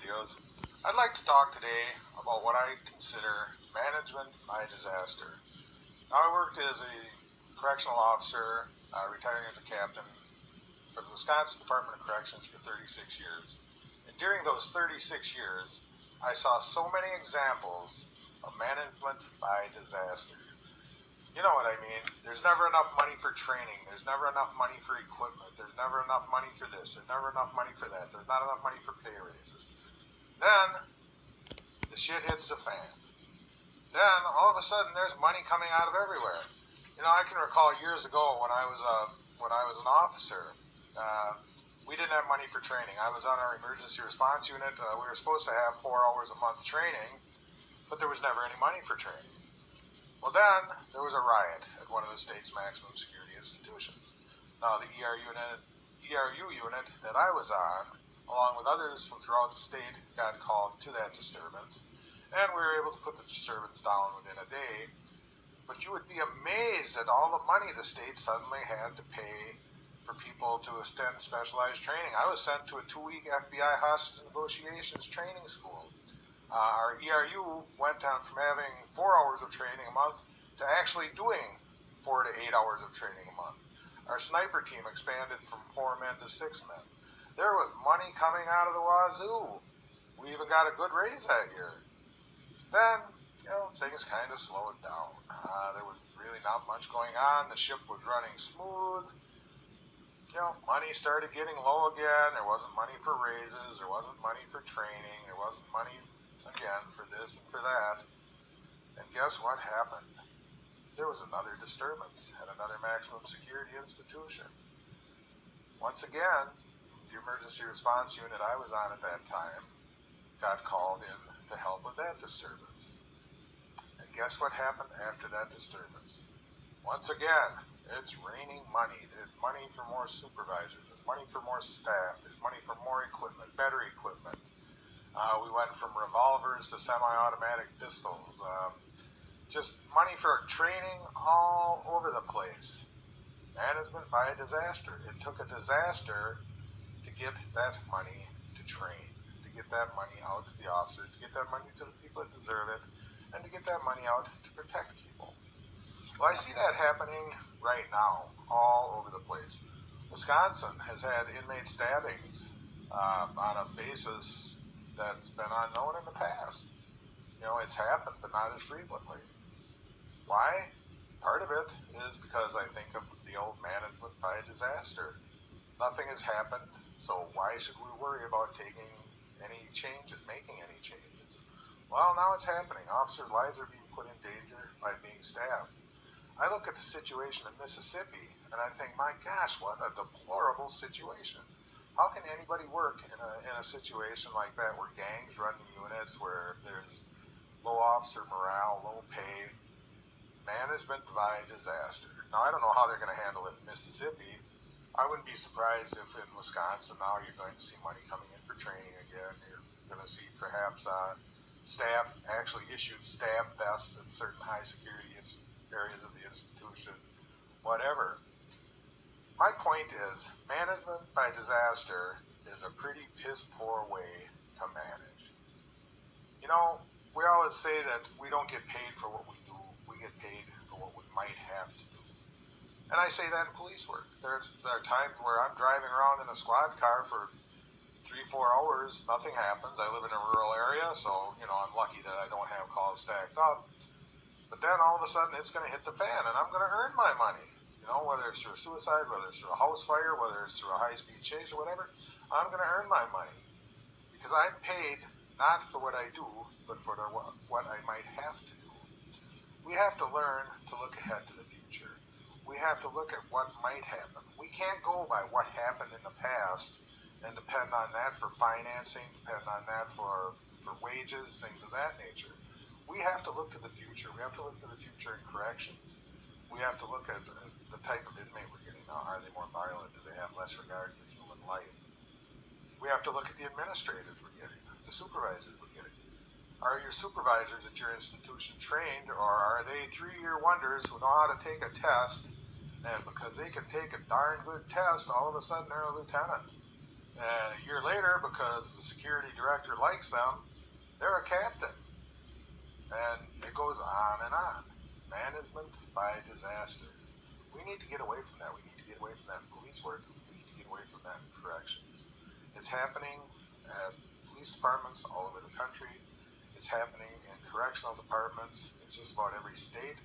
videos. I'd like to talk today about what I consider management by disaster. Now, I worked as a correctional officer, retiring as a captain for the Wisconsin Department of Corrections for 36 years. And during those 36 years, I saw so many examples of management by disaster. You know what I mean? There's never enough money for training. There's never enough money for equipment. There's never enough money for this. There's never enough money for that. There's not enough money for pay raises. Then the shit hits the fan. Then all of a sudden there's money coming out of everywhere. You know, I can recall years ago when I was an officer, we didn't have money for training. I was on our emergency response unit. We were supposed to have 4 hours a month training, but there was never any money for training. Well, then there was a riot at one of the state's maximum security institutions. Now, the ERU unit that I was on, along with others from throughout the state, got called to that disturbance, and we were able to put the disturbance down within a day. But you would be amazed at all the money the state suddenly had to pay for people to attend specialized training. I was sent to a 2-week FBI hostage negotiations training school. Our ERU went down from having 4 hours of training a month to actually doing 4 to 8 hours of training a month. Our sniper team expanded from 4 men to 6 men. There was money coming out of the wazoo. We even got a good raise that year. Then, things kind of slowed down. There was really not much going on. The ship was running smooth. Money started getting low again. There wasn't money for raises. There wasn't money for training. There wasn't money, again, for this and for that. And guess what happened? There was another disturbance at another maximum security institution. Once again, the emergency response unit I was on at that time got called in to help with that disturbance. And guess what happened after that disturbance? Once again, it's raining money. There's money for more supervisors. There's money for more staff. There's money for more equipment, better equipment. We went from revolvers to semi-automatic pistols. Just money for training all over the place. Management by a disaster. It took a disaster to get that money to train, to get that money out to the officers, to get that money to the people that deserve it, and to get that money out to protect people. Well, I see that happening right now all over the place. Wisconsin has had inmate stabbings on a basis that's been unknown in the past. It's happened, but not as frequently. Why? Part of it is because I think of the old management by disaster. Nothing has happened, so why should we worry about making any changes? Well, now it's happening. Officers' lives are being put in danger by being stabbed. I look at the situation in Mississippi, and I think, my gosh, what a deplorable situation. How can anybody work in a situation like that where gangs run units, where there's low officer morale, low pay, management by disaster? Now, I don't know how they're going to handle it in Mississippi. I wouldn't be surprised if in Wisconsin now you're going to see money coming in for training again. You're going to see perhaps staff actually issued staff vests in certain high security areas of the institution, whatever. My point is, management by disaster is a pretty piss-poor way to manage. We always say that we don't get paid for what we do, we get paid for what we might have to do. And I say that in police work. There are times where I'm driving around in a squad car for 3-4 hours, nothing happens. I live in a rural area, so, I'm lucky that I don't have calls stacked up. But then all of a sudden it's going to hit the fan, and I'm going to earn my money. Whether it's through a suicide, whether it's through a house fire, whether it's through a high-speed chase or whatever, I'm going to earn my money. Because I'm paid not for what I do, but for what I might have to do. We have to learn to look ahead to the future. We have to look at what might happen. We can't go by what happened in the past and depend on that for financing, depend on that for wages, things of that nature. We have to look to the future. We have to look to the future in corrections. We have to look at the type of inmate we're getting now. Are they more violent? Do they have less regard for human life? We have to look at the administrators we're getting, the supervisors we're getting. Are your supervisors at your institution trained, or are they 3-year wonders who know how to take a test, and because they can take a darn good test, all of a sudden they're a lieutenant? And a year later, because the security director likes them, they're a captain. And it goes on and on. Management by disaster. We need to get away from that. We need to get away from that police work. We need to get away from that in corrections. It's happening at police departments all over the country. It's happening in correctional departments in just about every state.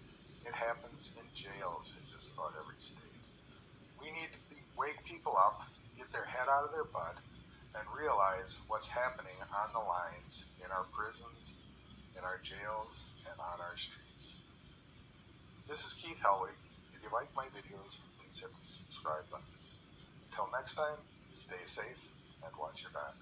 It happens in jails in just about every state. We need to wake people up, get their head out of their butt, and realize what's happening on the lines in our prisons, in our jails, and on our streets. This is Keith Helwig. If you like my videos, please hit the subscribe button. Until next time, stay safe and watch your back.